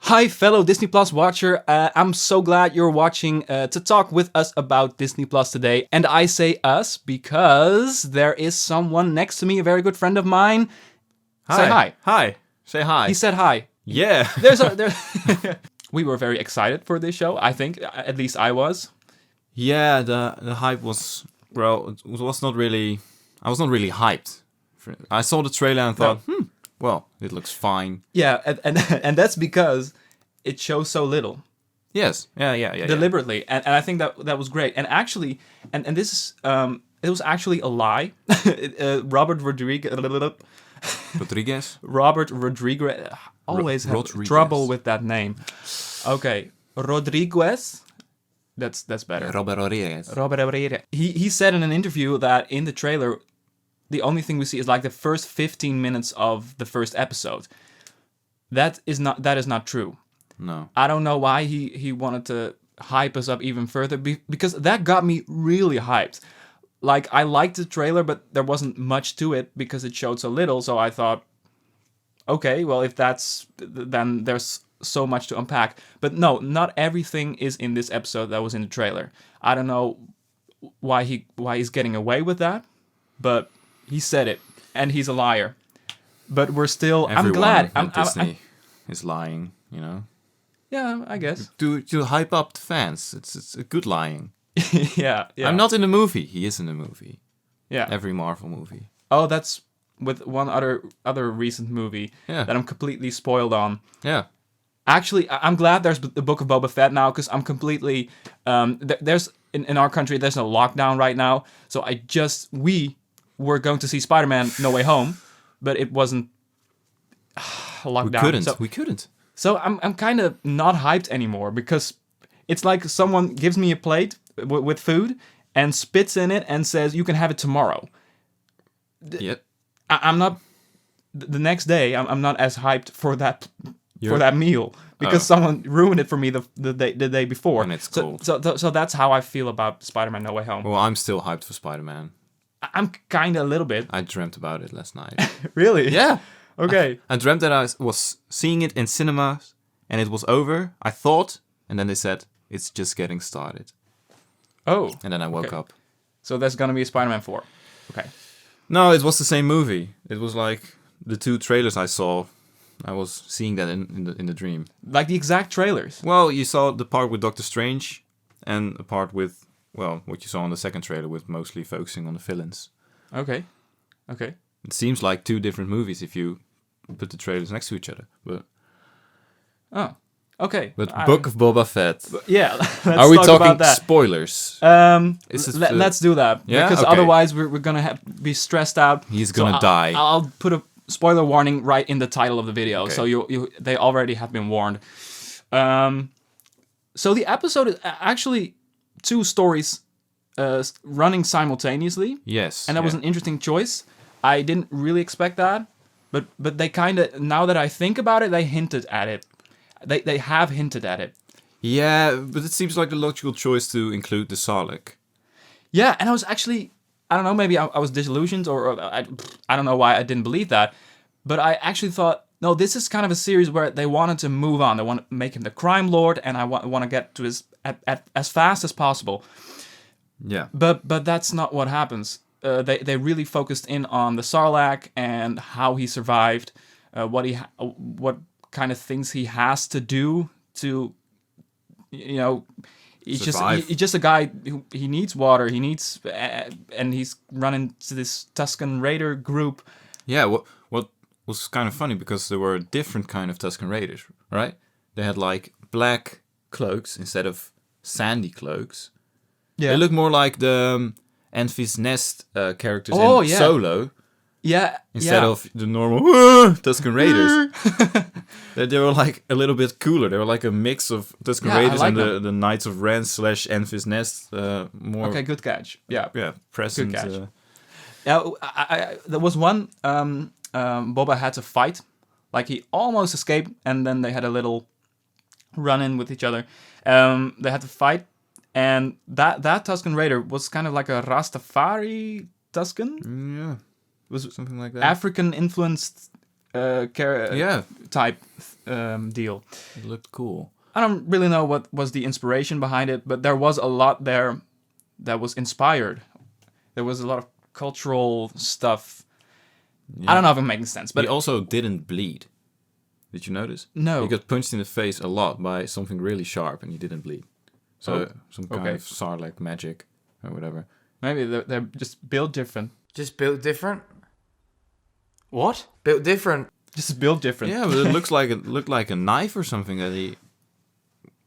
Hi, fellow Disney Plus watcher. I'm so glad you're watching to talk with us about Disney Plus today. And I say us because there is someone next to me, a very good friend of mine. Hi. Say hi. Hi. Say hi. He said hi. Yeah. We were very excited for this show, I think. At least I was. Yeah, the hype was, well, it was not really, I was not really hyped. I saw the trailer and thought, well, it looks fine. Yeah, and that's because it shows so little. Yes. Yeah. Deliberately. And I think that was great. And actually, and this is, it was actually a lie. Robert Rodriguez. Always have Rodriguez. trouble with that name. Okay, Rodriguez. That's better. Robert Rodriguez. He said in an interview that in the trailer, the only thing we see is like the first 15 minutes of the first episode. That is not true. No. I don't know why he wanted to hype us up even further because that got me really hyped. Like, I liked the trailer, but there wasn't much to it because it showed so little. So I thought, okay, well, if that's, then there's so much to unpack. But no, not everything is in this episode that was in the trailer. I don't know why he's getting away with that, but he said it, and he's a liar. But we're still. Everyone I'm glad. at Disney is lying, you know. Yeah, I guess. To hype up the fans, it's a good lying. yeah. I'm not in the movie. He is in the movie. Yeah. Every Marvel movie. Oh, that's with one other recent movie that I'm completely spoiled on. Yeah. Actually, I'm glad there's the Book of Boba Fett now, because I'm completely... there's in our country, there's no lockdown right now. So we were going to see Spider-Man No Way Home, but it wasn't locked down. We couldn't. So I'm kind of not hyped anymore, because it's like someone gives me a plate with food and spits in it and says, you can have it tomorrow. Yep. I'm not... The next day, I'm not as hyped for that... For that meal, because someone ruined it for me the day before. And it's cold. So that's how I feel about Spider-Man No Way Home. Well, I'm still hyped for Spider-Man. I'm kind of a little bit. I dreamt about it last night. Really? Yeah. Okay. I dreamt that I was seeing it in cinemas and it was over, I thought, and then they said, it's just getting started. Oh. And then I woke up. So there's going to be a Spider-Man 4. Okay. No, it was the same movie. It was like the two trailers I saw. I was seeing that in the dream. Like the exact trailers? Well, you saw the part with Doctor Strange and a part with, well, what you saw in the second trailer with mostly focusing on the villains. Okay. It seems like two different movies if you put the trailers next to each other. But okay. But Book of Boba Fett. Yeah. Are we talking spoilers? Let's do that. Yeah? Because Okay. otherwise we're going to be stressed out. He's gonna die. I'll put a spoiler warning right in the title of the video, Okay. so they already have been warned. So the episode is actually two stories running simultaneously. Yes. And that was an interesting choice. I didn't really expect that, but they kind of, now that I think about it, they hinted at it. They have hinted at it. Yeah, but it seems like the logical choice to include the Sarlacc. Yeah, and I was actually, I don't know, maybe I was disillusioned, or I don't know why I didn't believe that, but I actually thought, no, this is kind of a series where they wanted to move on. They want to make him the crime lord, and I want to get to his as fast as possible. Yeah. But that's not what happens. They really focused in on the Sarlacc and how he survived, what kind of things he has to do to, you know, he's just a guy who he needs water. He needs, and he's running to this Tusken Raider group. Yeah. What was kind of funny because there were different kind of Tusken Raiders, right? They had like black cloaks instead of sandy cloaks. Yeah. They look more like the Enfys Nest characters in Solo. Yeah. Instead of the normal Tusken Raiders. They were like a little bit cooler. They were like a mix of Tusken Raiders like and the Knights of Ren / Enfys Nest. More. Okay, good catch. Yeah. Yeah, present. Good catch. I there was one Boba had to fight. Like he almost escaped, and then they had a little run-in with each other. They had to fight, and that Tusken Raider was kind of like a Rastafari Tusken. Yeah, was it something like that? African influenced type deal. It looked cool. I don't really know what was the inspiration behind it, but there was a lot there that was inspired. There was a lot of cultural stuff. Yeah. I don't know if I'm making sense, but he also didn't bleed. Did you notice? No. He got punched in the face a lot by something really sharp, and he didn't bleed. So some kind of Sarlacc magic or whatever. Maybe they're just built different. Just built different? What? Built different? Just built different. Yeah, but it looked like a knife or something that he.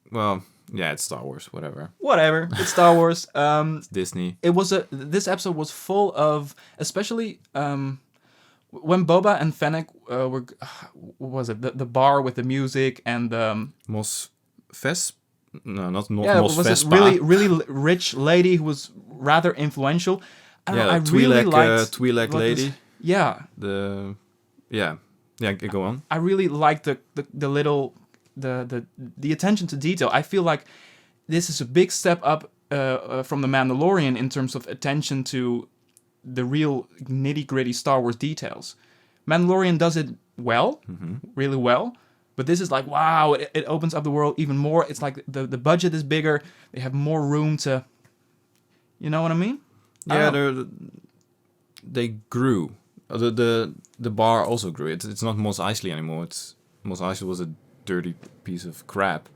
Well, yeah, it's Star Wars, whatever. Whatever. It's Star Wars. It's Disney. This episode was full of, especially when Boba and Fennec were. What was it? The bar with the music and Mos Vespa. No, not Mos was this Vespa. really rich lady who was rather influential. I Twi'lek, really liked Twi'lek lady. Yeah. Go on. I really liked the little the attention to detail. I feel like this is a big step up from the Mandalorian in terms of attention to the real nitty-gritty Star Wars details. Mandalorian does it well, really well, but this is like, wow, it opens up the world even more. It's like the budget is bigger. They have more room to, you know what I mean? Yeah, they grew. The bar also grew. It's not Mos Eisley anymore. Mos Eisley was a dirty piece of crap,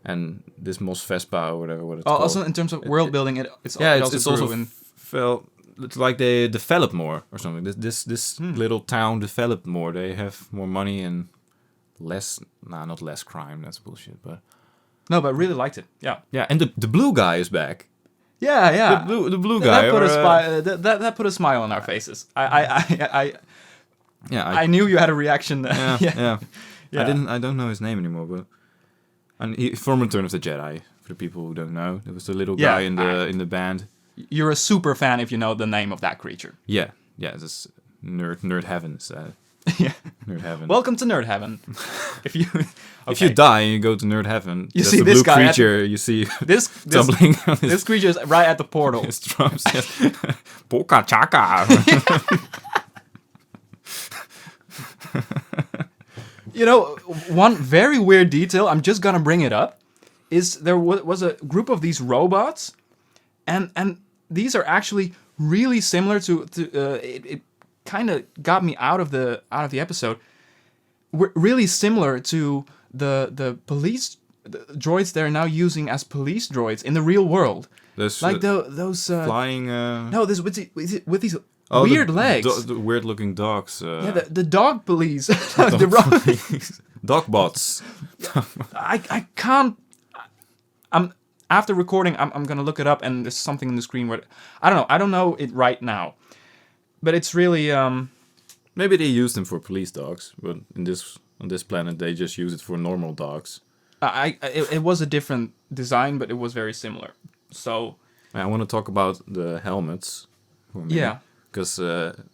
and this Mos Vespa or whatever what it's called. Also in terms of world building, it's also felt it's like they developed more or something. This little town developed more. They have more money and less. Not less crime. That's bullshit. But no, but I really liked it. Yeah. Yeah, and the blue guy is back. Yeah. The blue guy. That put a smile on our faces. I knew you had a reaction. Yeah. I don't know his name anymore, but from Return of the Jedi. For the people who don't know, there was the little guy in the band. You're a super fan if you know the name of that creature. Yeah. This nerd heaven. Yeah. Nerd heaven. Welcome to nerd heaven. If you die and you go to nerd heaven, you that's see the this blue guy creature. You see tumbling. This creature is right at the portal. His drums. Boca chaka. You know, one very weird detail, I'm just gonna bring it up, is there was a group of these robots, and these are actually really similar to it kind of got me out of the episode. Really similar to the police droids they're now using as police droids in the real world. Those Flying. No, this with these Oh, weird legs. The weird-looking dogs. Yeah, the dog police. Dog bots. I can't. After recording, I'm gonna look it up, and there's something on the screen where I don't know. I don't know it right now, but it's really. Maybe they used them for police dogs, but on this planet they just use it for normal dogs. It was a different design, but it was very similar. So. I want to talk about the helmets. For a minute. Yeah. Because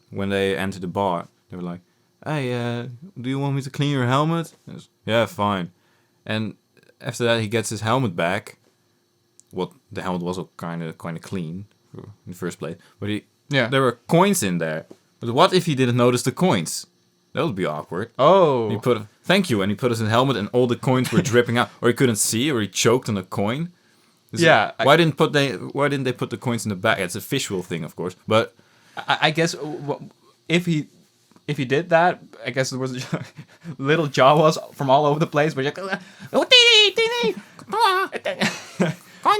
when they entered the bar, they were like, "Hey, do you want me to clean your helmet?" Was, yeah, fine. And after that, he gets his helmet back. The helmet was kind of clean in the first place, but there were coins in there. But what if he didn't notice the coins? That would be awkward. Oh. He thank you, and he put his helmet, and all the coins were dripping out, or he couldn't see, or he choked on a coin. Why didn't they put the coins in the back? It's a visual thing, of course, but. I guess if he did that, I guess there was little Jawas from all over the place. But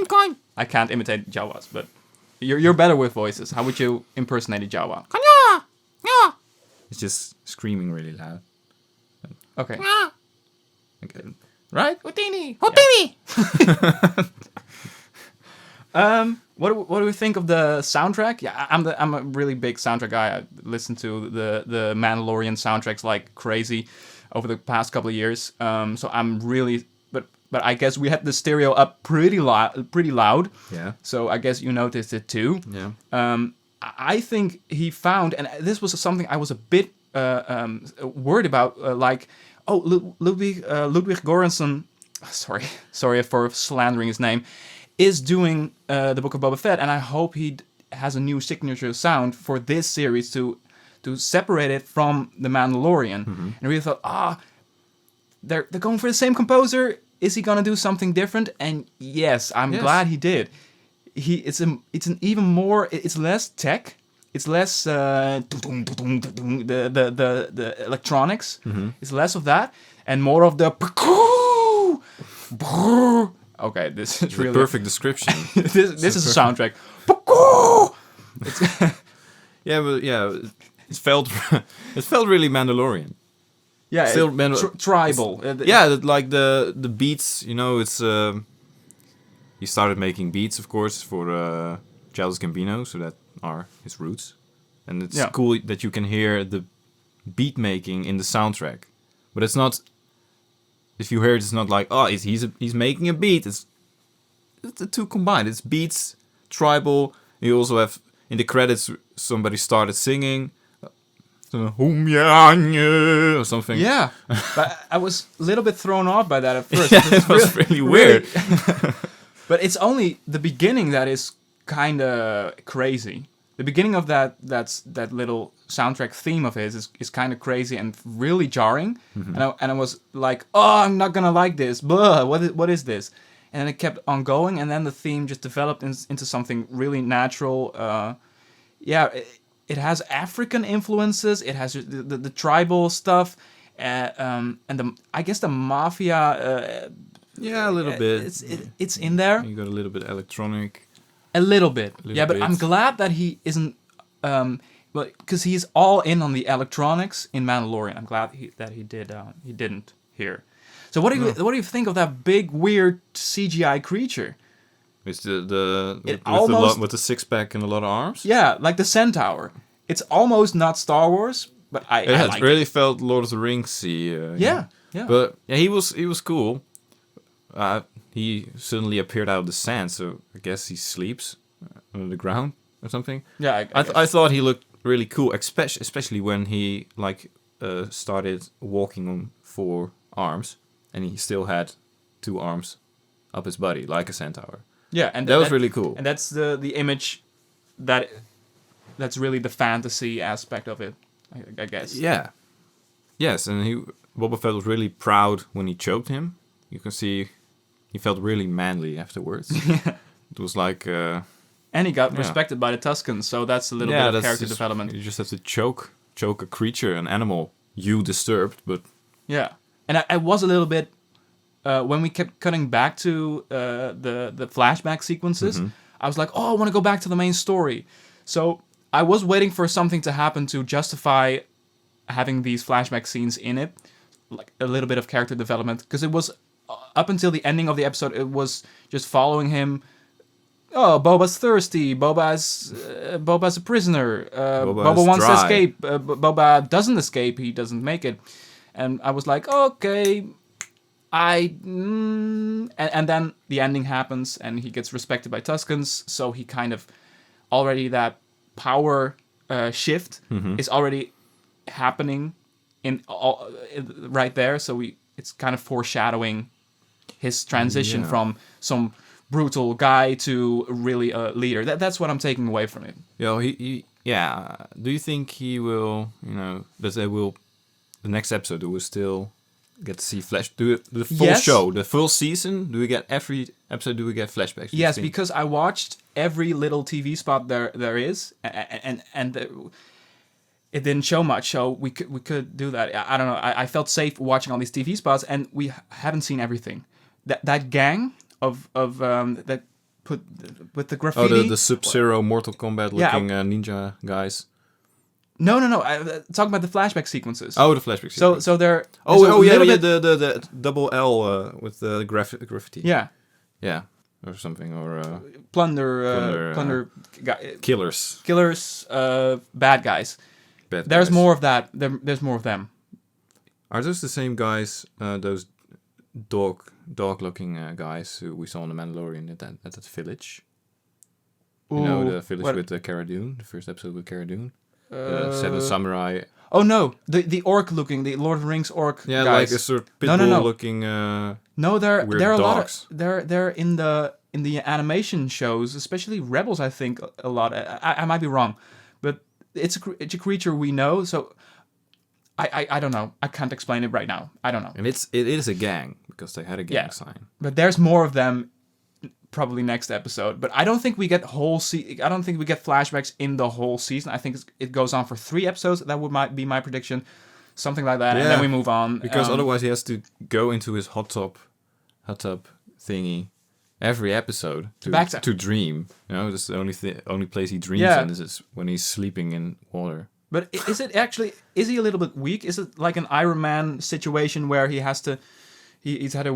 coin. I can't imitate Jawas, but you're better with voices. How would you impersonate a Jawa? It's just screaming really loud. Okay. Right? Houdini. What do we think of the soundtrack? Yeah, I'm a really big soundtrack guy. I listened to the Mandalorian soundtracks like crazy over the past couple of years. So I'm really, but I guess we had the stereo up pretty loud. Yeah. So I guess you noticed it too. Yeah. I think he found, and this was something I was a bit worried about. Ludwig Göransson. Sorry for slandering his name. Is doing the Book of Boba Fett, and I hope he has a new signature sound for this series to to separate it from the Mandalorian. And I really thought, they're going for the same composer. Is he gonna do something different? And yes, I'm glad he did. It's an even more. It's less tech. It's less the electronics. It's less of that and more of the. Okay, this is really the perfect description. this is a soundtrack. It felt really Mandalorian. Yeah, Still tribal. Like the beats. It's he started making beats, of course, for Childish Gambino, so that are his roots, and it's cool that you can hear the beat making in the soundtrack, but it's not. If you hear it, it's not like he's making a beat. It's the two combined. It's beats, tribal. You also have in the credits somebody started singing, or something. Yeah, but I was a little bit thrown off by that at first. It was really weird. But it's only the beginning that is kind of crazy. The beginning of that little soundtrack theme of his is kind of crazy and really jarring. And I was like, I'm not gonna like this. Blah, what is this? And then it kept on going, and then the theme just developed into something really natural. It has African influences. It has the tribal stuff, and I guess the mafia. A little bit. It's in there. You got a little bit electronic. A little bit. But I'm glad that he isn't, because he's all in on the electronics in Mandalorian. I'm glad that he didn't here. So what do you think of that big weird CGI creature? It's with the six pack and a lot of arms. Yeah, like the Centaur. It's almost not Star Wars, but it really felt Lord of the Rings-y. Yeah. But he was cool. He suddenly appeared out of the sand, so I guess he sleeps under the ground or something. Yeah, I thought he looked really cool, especially when he started walking on 4 arms, and he still had 2 arms up his body, like a centaur. Yeah, and that was really cool. And that's the image that's really the fantasy aspect of it, I guess. Yeah. Yes, and Boba Fett was really proud when he choked him. You can see he felt really manly afterwards. It was like... and he got respected by the Tuscans, so that's a little bit of character development. You just have to choke a creature, an animal you disturbed, but... Yeah, and I was a little bit... when we kept cutting back to the flashback sequences, I was like, I want to go back to the main story. So I was waiting for something to happen to justify having these flashback scenes in it, like a little bit of character development, because it was up until the ending of the episode, it was just following him. Oh, Boba's thirsty. Boba's a prisoner. Boba wants to escape. Boba doesn't escape. He doesn't make it. And I was like, okay, and then the ending happens, and he gets respected by Tuscans. So he kind of already that power shift is already happening right there. So it's kind of foreshadowing his transition from some brutal guy to really a leader. That's what I'm taking away from it. Yeah, Do you think he will? The next episode, we will still get to see the full show, the full season. Do we get every episode? Do we get flashbacks? Yes, because I watched every little TV spot there is, and it didn't show much, so we could do that. I don't know. I felt safe watching all these TV spots, and we haven't seen everything. That gang of that put with the graffiti. Oh, the Sub-Zero Mortal Kombat looking ninja guys. No. I'm talking about the flashback sequences. Oh, the flashback sequences. So they're... The double L with the graffiti. Yeah. Yeah, or something, or... Plunder Killers. Bad guys. There's more of that. There's more of them. Are those the same guys, those dog-looking guys who we saw in The Mandalorian at that village? Ooh, you know, the village with Cara Dune, the first episode with Cara Dune? The 7 Samurai. Oh no, the orc-looking, the Lord of the Rings orc guys. Like a sort of pitbull-looking. No, they're a dogs. lot. They're in the animation shows, especially Rebels. I think a lot. I might be wrong, but it's a creature we know. So I don't know. I can't explain it right now. I don't know. And it is a gang because they had a gang Yeah. sign. But there's more of them probably next episode. But I don't think we get I don't think we get flashbacks in the whole season. I think it goes on for 3 episodes. That might be my prediction. Something like that. Yeah. And then we move on. Because otherwise he has to go into his hot tub thingy every episode to dream. You know, that's the only place he dreams in is when he's sleeping in water. But is he a little bit weak? Is it like an Iron Man situation where he has to, he's got a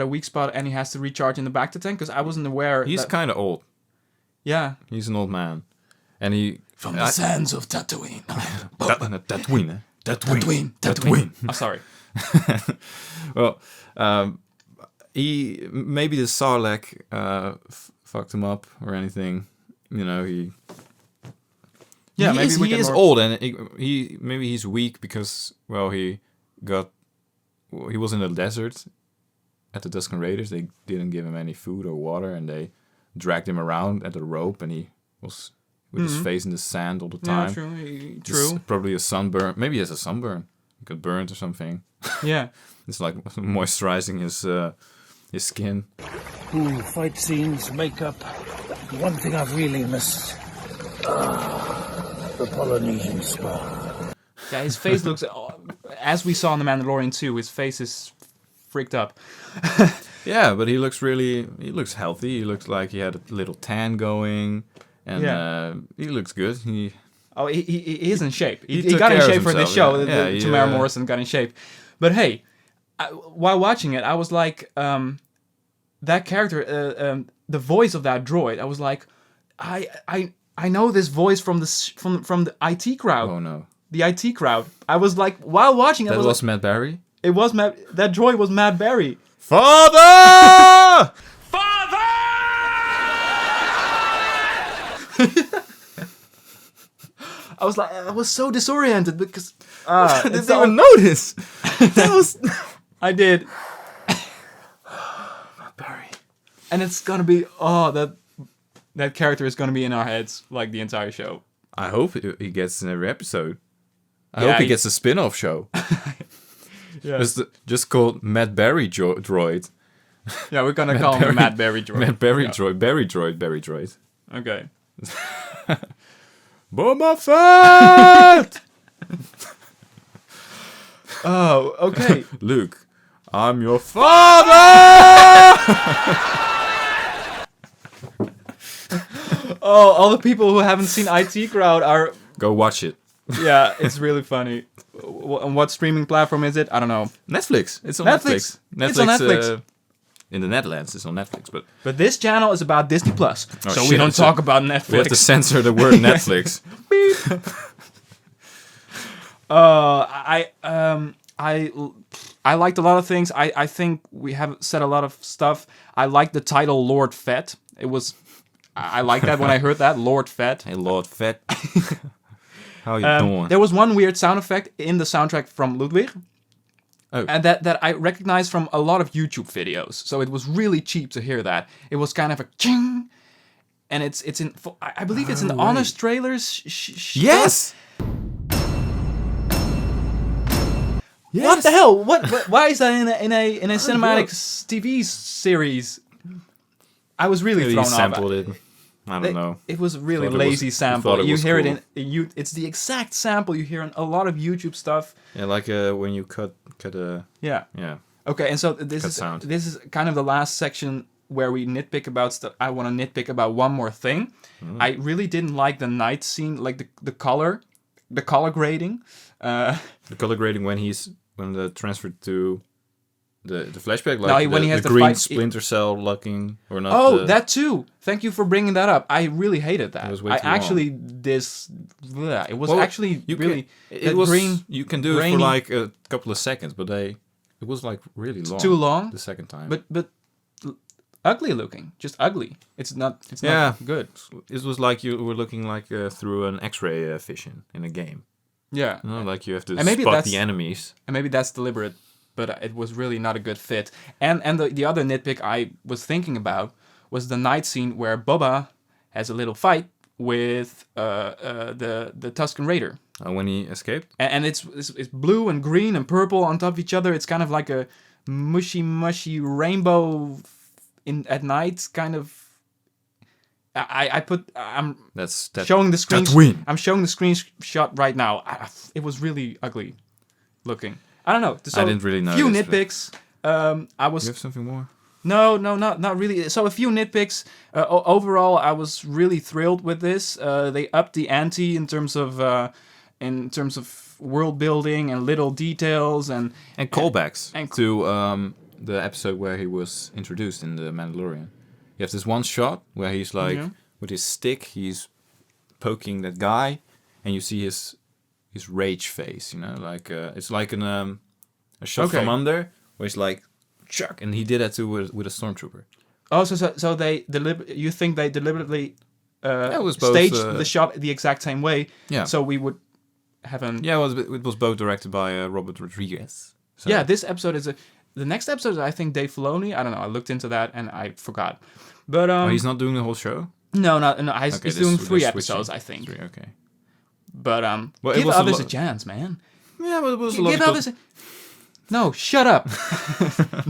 weak spot and he has to recharge in the back to tank? Because I wasn't aware. He's kind of old. Yeah. He's an old man. And he... From the sands of Tatooine. Tatooine. I'm sorry. Well, maybe the Sarlacc fucked him up or anything. You know, Yeah, maybe he is old and maybe he's weak because he was in the desert at the Tusken Raiders. They didn't give him any food or water, and they dragged him around at a rope, and he was with his face in the sand all the time. Yeah, true. Probably a sunburn. Maybe he has a sunburn. He got burnt or something. Yeah. It's like moisturizing his skin. Ooh, fight scenes, makeup. One thing I've really missed. The Polynesian spa. Yeah, his face looks, as we saw in The Mandalorian 2, his face is freaked up. Yeah, but he looks healthy. He looks like he had a little tan going, and he looks good. He is in shape. He took got in care of shape for this himself, show. yeah. Temuera Morrison got in shape. But hey, while watching it, I was like, that character, the voice of that droid, I was like, I know this voice from the IT crowd. Oh no. The IT crowd. I was like, while watching it, That was Matt Berry? It was that droid was Matt Berry. Father! I was like, I was so disoriented because I didn't even notice. That was... I did. Matt Berry. And it's gonna be that character is gonna be in our heads like the entire show. I hope he gets in every episode. I Yeah, hope he gets a spin-off show. Yeah. Just called Matt Berry Droid. Yeah, we're gonna call him the Matt Berry droid. Matt Berry Yeah. Droid. Berry Droid. Okay. Boba Fett! Oh, okay. Luke, I'm your father! Oh, all the people who haven't seen IT Crowd are... Go watch it. Yeah, it's really funny. On what streaming platform is it? I don't know. Netflix. It's on Netflix. Netflix. It's on Netflix. In the Netherlands, it's on Netflix. But this channel is about Disney Plus, so shit, we don't so talk about Netflix. we have to censor the word Netflix. I liked a lot of things. I think we have said a lot of stuff. I liked the title Lord Fett. I like that when I heard that, Lord Fett. Hey, Lord Fett. How you doing? There was one weird sound effect in the soundtrack from Ludwig. Oh. And that I recognized from a lot of YouTube videos. So it was really cheap to hear that. It was kind of a ching. And it's in, I believe it's in the Honest trailers. Yes! Yes! What the hell? Why is that in a cinematic TV series? I was really Maybe thrown he off. sampled it. I don't know. It was a really Thought it was- lazy sample. thought it You was hear cool. it in it's the exact sample you hear in a lot of YouTube stuff. Yeah, like when you cut a... Yeah. Yeah. Okay, and so this sound. is kind of the last section where we nitpick about stuff. I want to nitpick about one more thing. I really didn't like the night scene, like the color grading. The color grading when the transferred to the flashback, like No, when he has the the green fight- splinter cell looking or not. Oh, that too. Thank you for bringing that up. I really hated that. It was way I too actually it was Well, actually really It that was green. You can do it grainy- for like a couple of seconds, but it was like really long. Too long? The second time. But ugly looking, just ugly. It's not Yeah. good. it was like you were looking like through an X-ray vision in a game. Yeah, You know, like you have to And maybe spot that's- the enemies. and maybe that's deliberate, but it was really not a good fit. And the other nitpick I was thinking about was the night scene where Boba has a little fight with the Tusken Raider. When he escaped? And it's blue and green and purple on top of each other. It's kind of like a mushy rainbow at night kind of. I'm showing the screen. Tatooine. I'm showing the screenshot right now. It was really ugly looking. I don't know. So I didn't really know. Few nitpicks. I was. You have something more? No, not really. So a few nitpicks. Overall, I was really thrilled with this. They upped the ante in terms of world building and little details and callbacks to the episode where he was introduced in The Mandalorian. You have this one shot where he's like with his stick, he's poking that guy, and you see his rage face. You know, like it's like a shot from under where he's like, chuck, and he did that too with a stormtrooper. Oh, so they you think they deliberately it both, staged the shot the exact same way? Yeah. So we would have an. Yeah, it was both directed by Robert Rodriguez. So. Yeah, this episode is the next episode is, I think, Dave Filoni. I don't know. I looked into that and I forgot. But he's not doing the whole show. No. He's doing 3 episodes, I think. 3, okay. But give others a chance, man. Yeah, but it was give others. No, shut up.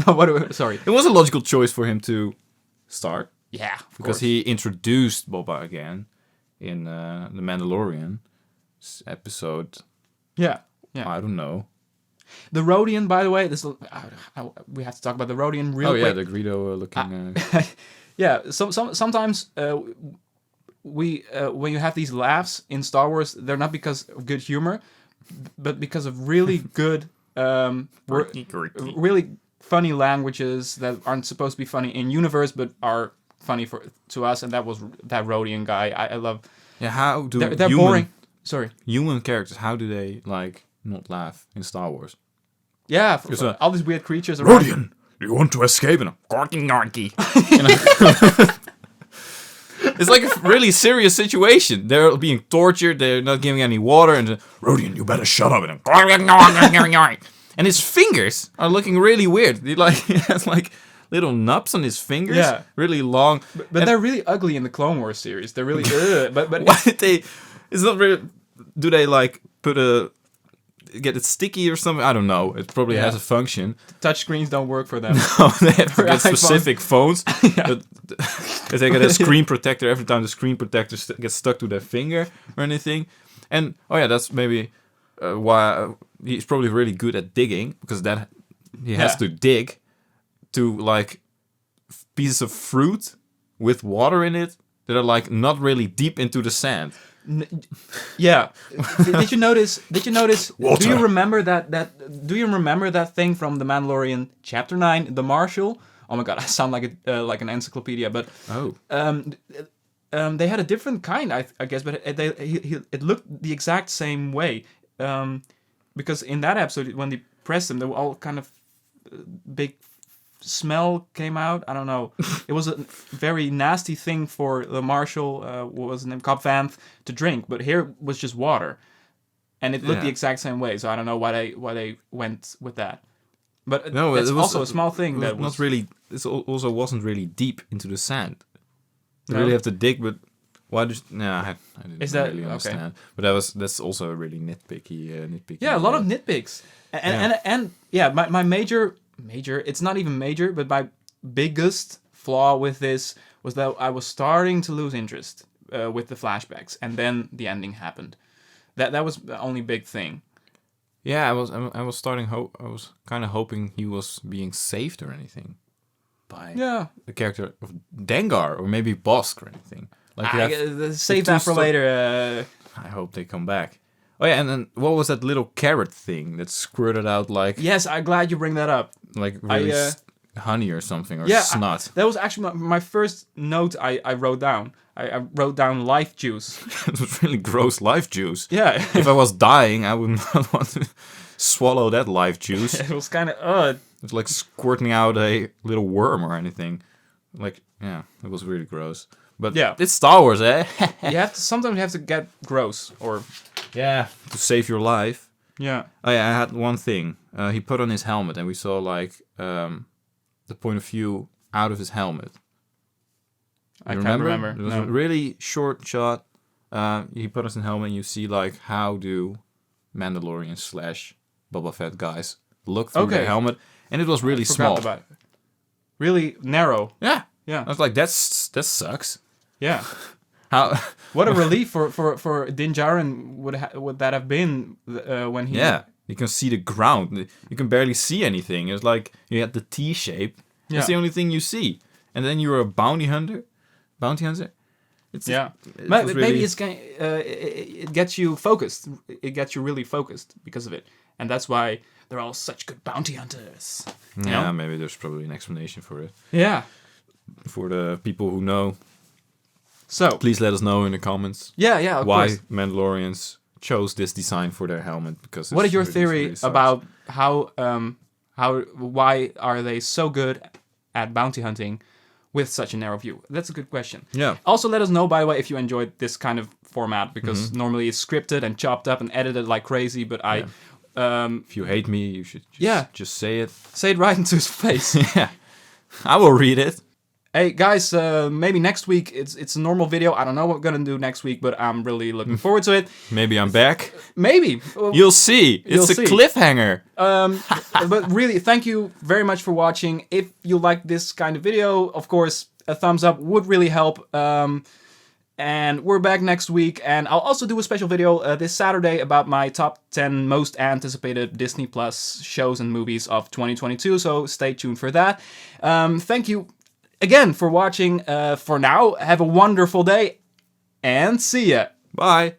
No, sorry. It was a logical choice for him to start. Yeah, because he introduced Boba again in The Mandalorian episode. Yeah. I don't know. The Rodian, by the way, we have to talk about the Rodian real quick. Oh yeah, the Greedo looking. Yeah, sometimes when you have these laughs in Star Wars, they're not because of good humor, but because of really good, really funny languages that aren't supposed to be funny in universe, but are funny to us. And that was that Rodian guy. I love. Yeah, how do they're boring? Sorry, human characters. How do they not laugh in Star Wars? Yeah, for all these weird creatures around. Rodian, you want to escape? And narky. It's like a really serious situation. They're being tortured. They're not giving any water. And Rodian, you better shut up. And his fingers are looking really weird. He has little nubs on his fingers. Yeah, really long. But they're really ugly in the Clone Wars series. They're really. But why did they? It's not really. Do they get it sticky or something? I don't know. It probably has a function. Touch screens don't work for them. No, they have to get specific phones. But they get a screen protector every time the screen protector gets stuck to their finger or anything. And that's maybe why he's probably really good at digging, because he has to dig to pieces of fruit with water in it that are not really deep into the sand. Yeah. Did you notice? Water. Do you remember that thing from The Mandalorian Chapter 9, The Marshal? Oh my god, I sound like an encyclopedia, but they had a different kind, I guess, but it looked the exact same way. Because in that episode, when they pressed them, they were all kind of big. Smell came out. I don't know. It was a very nasty thing for the Marshal, what was his name, Cobb Vanth, to drink. But here was just water, and it looked the exact same way. So I don't know why they went with that. But no, it's also a small thing that was not really. It also wasn't really deep into the sand. You really have to dig, but why? I didn't really understand. Okay. But that's also a really nitpicky. Yeah, a lot of nitpicks, and my major. It's not even major, but my biggest flaw with this was that I was starting to lose interest with the flashbacks, and then the ending happened. That was the only big thing. Yeah, I was kind of hoping he was being saved or anything by the character of Dengar or maybe Bosk or anything. Save that for later. I hope they come back. Oh yeah, and then what was that little carrot thing that squirted out Yes, I'm glad you bring that up. Really honey or something, or snot. That was actually my first note I wrote down. I wrote down life juice. It was really gross life juice. Yeah. If I was dying, I would not want to swallow that life juice. It was kind of It was like squirting out a little worm or anything. It was really gross. But it's Star Wars, eh? Sometimes you have to get gross or to save your life. Yeah. Oh yeah, I had one thing. He put on his helmet, and we saw the point of view out of his helmet. I can't remember. It was a really short shot He put on his helmet, and you see like how do Mandalorian / Boba Fett guys look through their Okay. helmet, and it was really small. Forgot about it. Really narrow. Yeah, Yeah. I was like, that sucks. Yeah. How? What a relief for Din Djarin would that have been when he... Yeah, you can see the ground. You can barely see anything. It's like you had the T shape. Yeah. That's the only thing you see. And then you're a bounty hunter. It's Yeah. it Maybe was really- it gets you focused. It gets you really focused because of it. And that's why they're all such good bounty hunters. You Yeah, know? maybe there's probably an explanation for it. Yeah. For the people who know, So, please let us know in the comments yeah, of why course. Mandalorians chose this design for their helmet. Because What is your it's theory really sucks. about why are they so good at bounty hunting with such a narrow view? That's a good question. Yeah. Also, let us know, by the way, if you enjoyed this kind of format, because normally it's scripted and chopped up and edited like crazy, but I If you hate me, you should just say it. say it right into his face. Yeah, I will read it. Hey, guys, maybe next week it's a normal video. I don't know what we're going to do next week, but I'm really looking forward to it. Maybe I'm back. Maybe. You'll see. It's You'll a see. cliffhanger. But really, thank you very much for watching. If you like this kind of video, of course, a thumbs up would really help. And we're back next week. And I'll also do a special video this Saturday about my top 10 most anticipated Disney Plus shows and movies of 2022. So stay tuned for that. Thank you again for watching. For now, have a wonderful day and see ya. Bye.